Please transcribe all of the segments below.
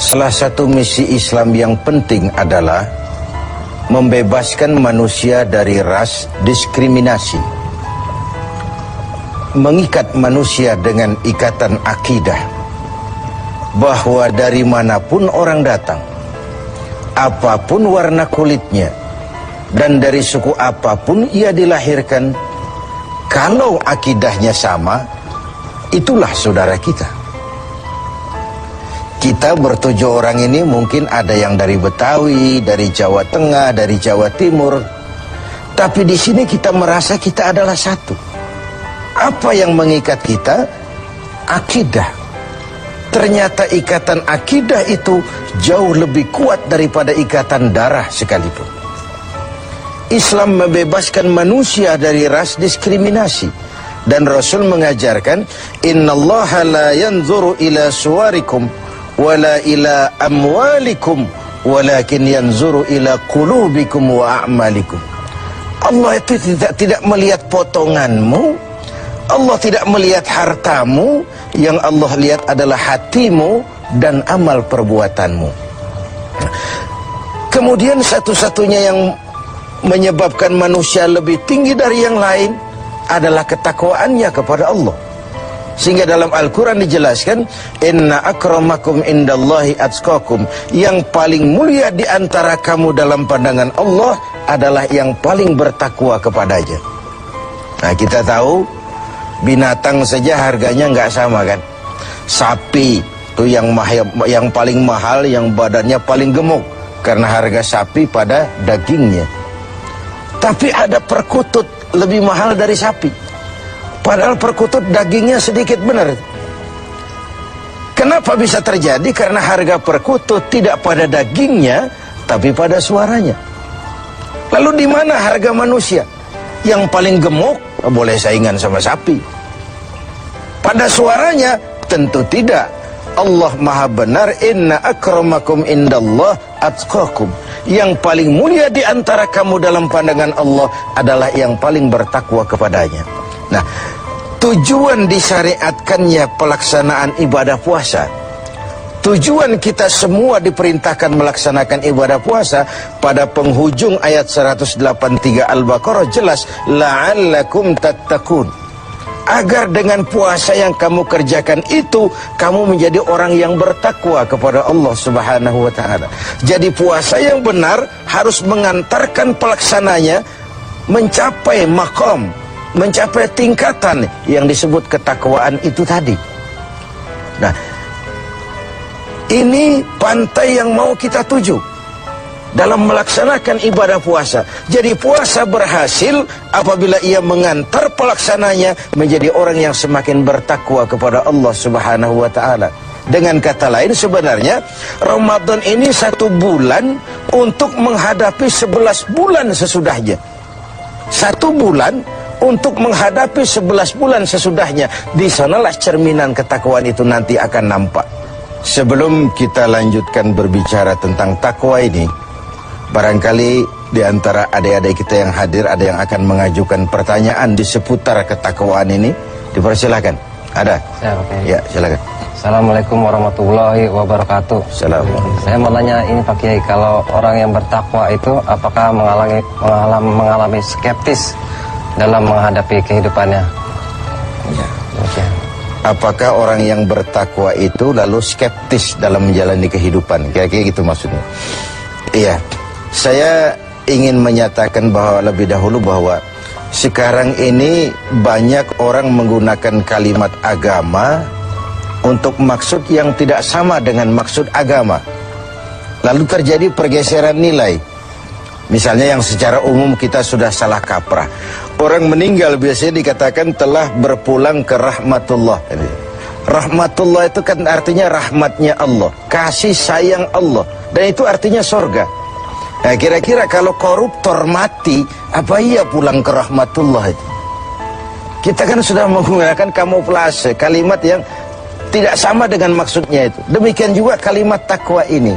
Salah satu misi Islam yang penting adalah membebaskan manusia dari ras diskriminasi, mengikat manusia dengan ikatan akidah bahwa dari manapun orang datang, apapun warna kulitnya, dan dari suku apapun ia dilahirkan, kalau akidahnya sama, itulah saudara kita. Kita bertujuh orang ini mungkin ada yang dari Betawi, dari Jawa Tengah, dari Jawa Timur, tapi di sini kita merasa kita adalah satu. Apa yang mengikat kita? Akidah. Ternyata ikatan akidah itu jauh lebih kuat daripada ikatan darah sekalipun. Islam membebaskan manusia dari ras diskriminasi, dan Rasul mengajarkan, innallaha la yanzuru ila suwarikum wala ila amwalikum walakin yanzuru ila qulubikum wa a'malikum. Allah itu tidak melihat potonganmu, Allah tidak melihat hartamu, yang Allah lihat adalah hatimu dan amal perbuatanmu. Kemudian satu-satunya yang menyebabkan manusia lebih tinggi dari yang lain adalah ketakwaannya kepada Allah. Sehingga dalam Al-Quran dijelaskan, inna akramakum indallahi atqakum, yang paling mulia di antara kamu dalam pandangan Allah adalah yang paling bertakwa kepadanya. Nah, kita tahu binatang saja harganya nggak sama kan. Sapi itu yang paling mahal, yang badannya paling gemuk, karena harga sapi pada dagingnya. Tapi ada perkutut lebih mahal dari sapi, padahal perkutut dagingnya sedikit, benar. Kenapa bisa terjadi? Karena harga perkutut tidak pada dagingnya, tapi pada suaranya. Lalu di mana harga manusia? Yang paling gemuk boleh saingan sama sapi. Pada suaranya tentu tidak. Allah maha benar, inna akramakum indallah atqakum, yang paling mulia di antara kamu dalam pandangan Allah adalah yang paling bertakwa kepadanya. Nah, tujuan disyariatkannya pelaksanaan ibadah puasa, tujuan kita semua diperintahkan melaksanakan ibadah puasa, pada penghujung ayat 183 Al-Baqarah jelas, la'allakum tattaqun, agar dengan puasa yang kamu kerjakan itu, kamu menjadi orang yang bertakwa kepada Allah Subhanahu wa ta'ala. Jadi puasa yang benar harus mengantarkan pelaksananya mencapai maqam, mencapai tingkatan yang disebut ketakwaan itu tadi. Nah, ini pantai yang mau kita tuju dalam melaksanakan ibadah puasa. Jadi puasa berhasil apabila ia mengantar pelaksananya menjadi orang yang semakin bertakwa kepada Allah Subhanahu wa ta'ala. Dengan kata lain, sebenarnya Ramadan ini 1 bulan untuk menghadapi 11 bulan sesudahnya. 1 bulan untuk menghadapi 11 bulan sesudahnya. Di sanalah cerminan ketakwaan itu nanti akan nampak. Sebelum kita lanjutkan berbicara tentang takwa ini, barangkali di antara adik-adik kita yang hadir ada yang akan mengajukan pertanyaan di seputar ketakwaan ini. Dipersilakan. Ada? Ya, silakan. Assalamualaikum warahmatullahi wabarakatuh. Assalamualaikum. Saya mau nanya ini Pak Kiai, kalau orang yang bertakwa itu apakah mengalami skeptis dalam menghadapi kehidupannya? Ya. Okay. Apakah orang yang bertakwa itu lalu skeptis dalam menjalani kehidupan? Kira-kira gitu maksudnya. Iya. Saya ingin menyatakan bahwa lebih dahulu bahwa sekarang ini banyak orang menggunakan kalimat agama untuk maksud yang tidak sama dengan maksud agama. Lalu terjadi pergeseran nilai. Misalnya yang secara umum kita sudah salah kaprah. Orang meninggal biasanya dikatakan telah berpulang ke rahmatullah. Rahmatullah itu kan artinya rahmatnya Allah, kasih sayang Allah, dan itu artinya sorga. Nah, kira-kira kalau koruptor mati, apa iya pulang ke rahmatullah itu? Kita kan sudah menggunakan kamuflase, kalimat yang tidak sama dengan maksudnya itu. Demikian juga kalimat takwa ini.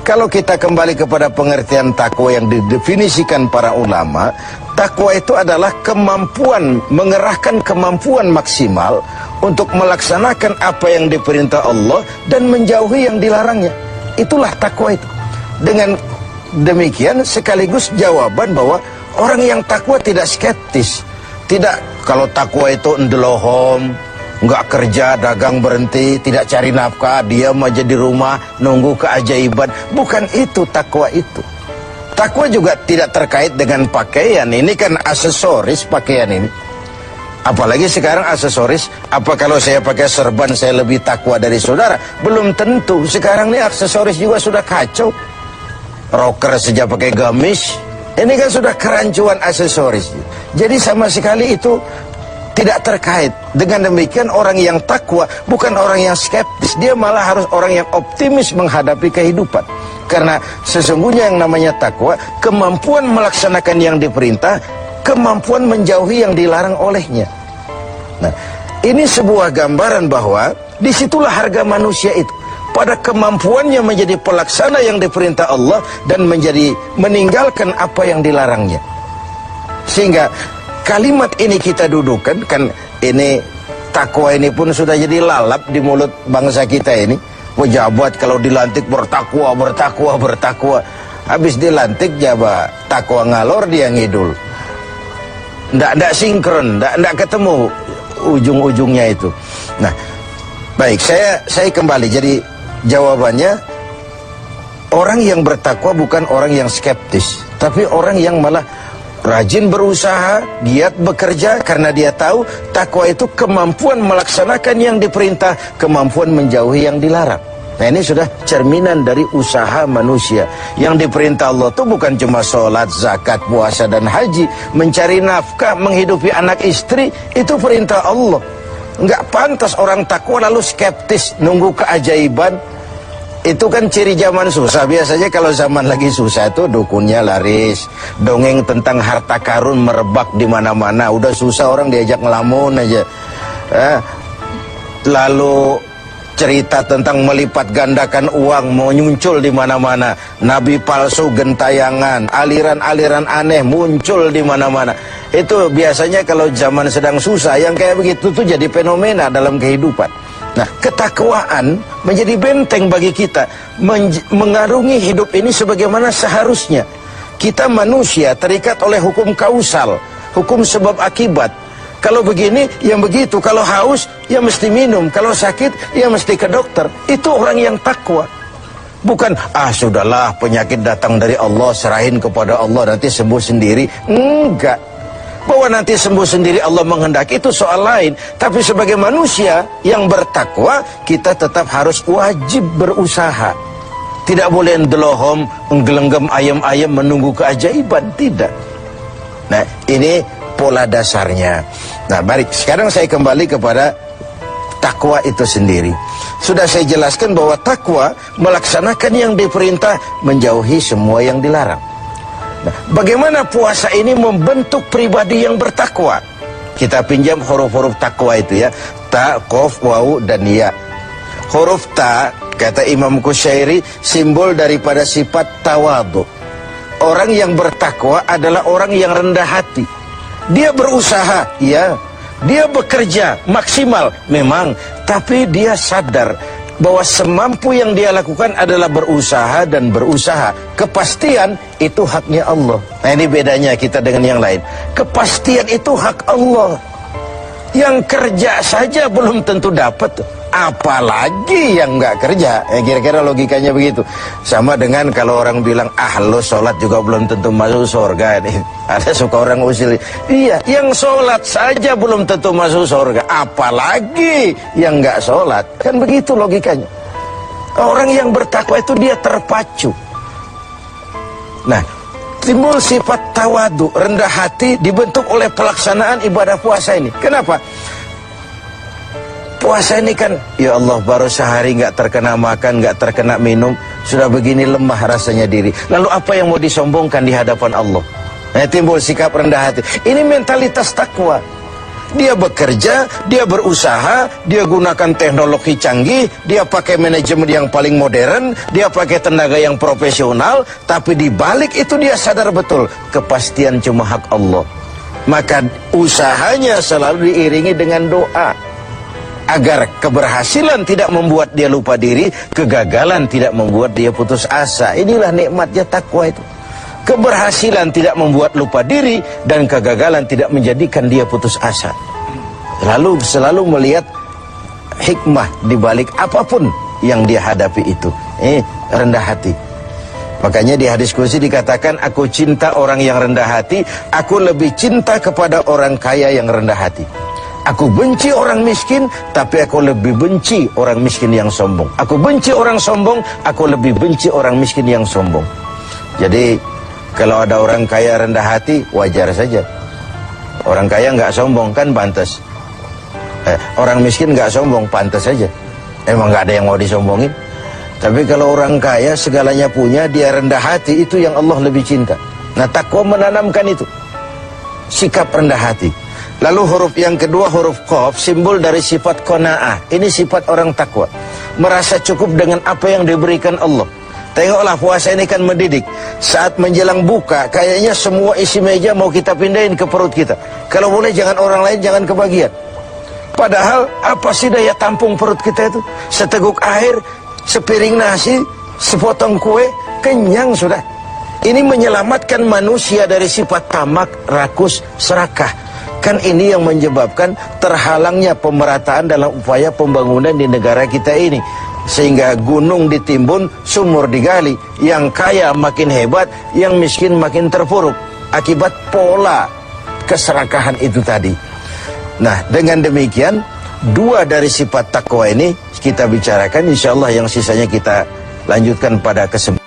Kalau kita kembali kepada pengertian takwa yang didefinisikan para ulama, Takwa itu adalah kemampuan, mengerahkan kemampuan maksimal untuk melaksanakan apa yang diperintah Allah dan menjauhi yang dilarangnya. Itulah takwa itu. Dengan demikian sekaligus jawaban bahwa orang yang takwa tidak skeptis. Tidak, kalau takwa itu ndelohom, nggak kerja, dagang berhenti, tidak cari nafkah, diam aja di rumah, nunggu keajaiban. Bukan itu takwa itu. Takwa juga tidak terkait dengan pakaian. Ini kan aksesoris pakaian ini. Apalagi sekarang aksesoris. Apa kalau saya pakai serban saya lebih takwa dari saudara? Belum tentu. Sekarang ini aksesoris juga sudah kacau. Rocker sejak pakai gamis. Ini kan sudah kerancuan aksesoris. Jadi sama sekali itu tidak terkait. Dengan demikian orang yang takwa bukan orang yang skeptis. Dia malah harus orang yang optimis menghadapi kehidupan. Karena sesungguhnya yang namanya takwa, kemampuan melaksanakan yang diperintah, kemampuan menjauhi yang dilarang olehnya. Nah, ini sebuah gambaran bahwa disitulah harga manusia itu. Pada kemampuannya menjadi pelaksana yang diperintah Allah dan meninggalkan apa yang dilarangnya. Sehingga kalimat ini kita dudukan, kan ini takwa ini pun sudah jadi lalap di mulut bangsa kita ini. Pejabat kalau dilantik bertakwa, bertakwa, bertakwa. Habis dilantik jabat takwa ngalor dia ngidul. Nggak sinkron, nggak ketemu ujung-ujungnya itu. Nah, baik, saya kembali. Jadi jawabannya, orang yang bertakwa bukan orang yang skeptis, tapi orang yang malah rajin berusaha, giat bekerja karena dia tahu takwa itu kemampuan melaksanakan yang diperintah, kemampuan menjauhi yang dilarang. Nah, ini sudah cerminan dari usaha manusia. Yang diperintah Allah itu bukan cuma sholat, zakat, puasa, dan haji. Mencari nafkah, menghidupi anak istri, itu perintah Allah. Nggak pantas orang takwa lalu skeptis, nunggu keajaiban. Itu kan ciri zaman susah. Biasanya kalau zaman lagi susah itu dukunnya laris, dongeng tentang harta karun merebak di mana-mana. Udah susah orang diajak ngelamun aja. Lalu cerita tentang melipat gandakan uang muncul di mana-mana. Nabi palsu gentayangan, aliran-aliran aneh muncul di mana-mana. Itu biasanya kalau zaman sedang susah, yang kayak begitu tuh jadi fenomena dalam kehidupan. Nah, ketakwaan menjadi benteng bagi kita, mengarungi hidup ini sebagaimana seharusnya. Kita manusia terikat oleh hukum kausal, hukum sebab akibat. Kalau begini, yang begitu. Kalau haus, ya mesti minum. Kalau sakit, ya mesti ke dokter. Itu orang yang takwa. Bukan, sudahlah penyakit datang dari Allah, serahin kepada Allah, nanti sembuh sendiri. Enggak. Bahwa nanti sembuh sendiri Allah menghendaki itu soal lain. Tapi sebagai manusia yang bertakwa, kita tetap harus wajib berusaha. Tidak boleh ndelohom, nggelenggam ayam-ayam menunggu keajaiban. Tidak. Nah, ini pola dasarnya. Nah, baik. Sekarang saya kembali kepada takwa itu sendiri. Sudah saya jelaskan bahwa takwa melaksanakan yang diperintah, menjauhi semua yang dilarang. Nah, bagaimana puasa ini membentuk pribadi yang bertakwa? Kita pinjam huruf-huruf takwa itu ya. Ta, qaf, waw, dan ya. Huruf ta, kata Imam Qushairi, simbol daripada sifat tawadu. Orang yang bertakwa adalah orang yang rendah hati. Dia berusaha, ya. Dia bekerja maksimal, memang. Tapi dia sadar bahwa semampu yang dia lakukan adalah berusaha dan berusaha. Kepastian itu haknya Allah. Nah, ini bedanya kita dengan yang lain. Kepastian itu hak Allah. Yang kerja saja belum tentu dapat, apalagi yang nggak kerja. Kira-kira logikanya begitu. Sama dengan kalau orang bilang, lo sholat juga belum tentu masuk surga. Ada suka orang usil, iya, yang sholat saja belum tentu masuk surga, apalagi yang nggak sholat. Kan begitu logikanya. Orang yang bertakwa itu dia terpacu. Nah, timbul sifat tawadu, rendah hati, dibentuk oleh pelaksanaan ibadah puasa ini. Kenapa? Puasa ini kan, ya Allah, baru sehari nggak terkena makan, nggak terkena minum, sudah begini lemah rasanya diri. Lalu apa yang mau disombongkan di hadapan Allah? Nah, timbul sikap rendah hati. Ini mentalitas takwa. Dia bekerja, dia berusaha, dia gunakan teknologi canggih, dia pakai manajemen yang paling modern, dia pakai tenaga yang profesional, tapi di balik itu dia sadar betul kepastian cuma hak Allah. Maka usahanya selalu diiringi dengan doa agar keberhasilan tidak membuat dia lupa diri, kegagalan tidak membuat dia putus asa. Inilah nikmatnya takwa itu. Keberhasilan tidak membuat lupa diri, dan kegagalan tidak menjadikan dia putus asa. Selalu melihat hikmah di balik apapun yang dia hadapi itu. Rendah hati. Makanya di hadis qudsi dikatakan, aku cinta orang yang rendah hati, aku lebih cinta kepada orang kaya yang rendah hati. Aku benci orang miskin, tapi aku lebih benci orang miskin yang sombong. Aku benci orang sombong, aku lebih benci orang miskin yang sombong. Jadi kalau ada orang kaya rendah hati, wajar saja. Orang kaya nggak sombong kan pantas. Orang miskin nggak sombong, pantas saja. Emang nggak ada yang mau disombongin. Tapi kalau orang kaya segalanya punya, dia rendah hati, itu yang Allah lebih cinta. Nah, takwa menanamkan itu, sikap rendah hati. Lalu huruf yang kedua, huruf Qaf, simbol dari sifat qanaah. Ini sifat orang takwa, merasa cukup dengan apa yang diberikan Allah. Tengoklah, puasa ini kan mendidik. Saat menjelang buka, kayaknya semua isi meja mau kita pindahin ke perut kita. Kalau boleh jangan orang lain, jangan kebagian. Padahal apa sih daya tampung perut kita itu? Seteguk air, sepiring nasi, sepotong kue, kenyang sudah. Ini menyelamatkan manusia dari sifat tamak, rakus, serakah. Kan ini yang menyebabkan terhalangnya pemerataan dalam upaya pembangunan di negara kita ini. Sehingga gunung ditimbun, sumur digali, yang kaya makin hebat, yang miskin makin terpuruk, akibat pola keserakahan itu tadi. Nah, dengan demikian, dua dari sifat takwa ini kita bicarakan, insya Allah yang sisanya kita lanjutkan pada kesempatan.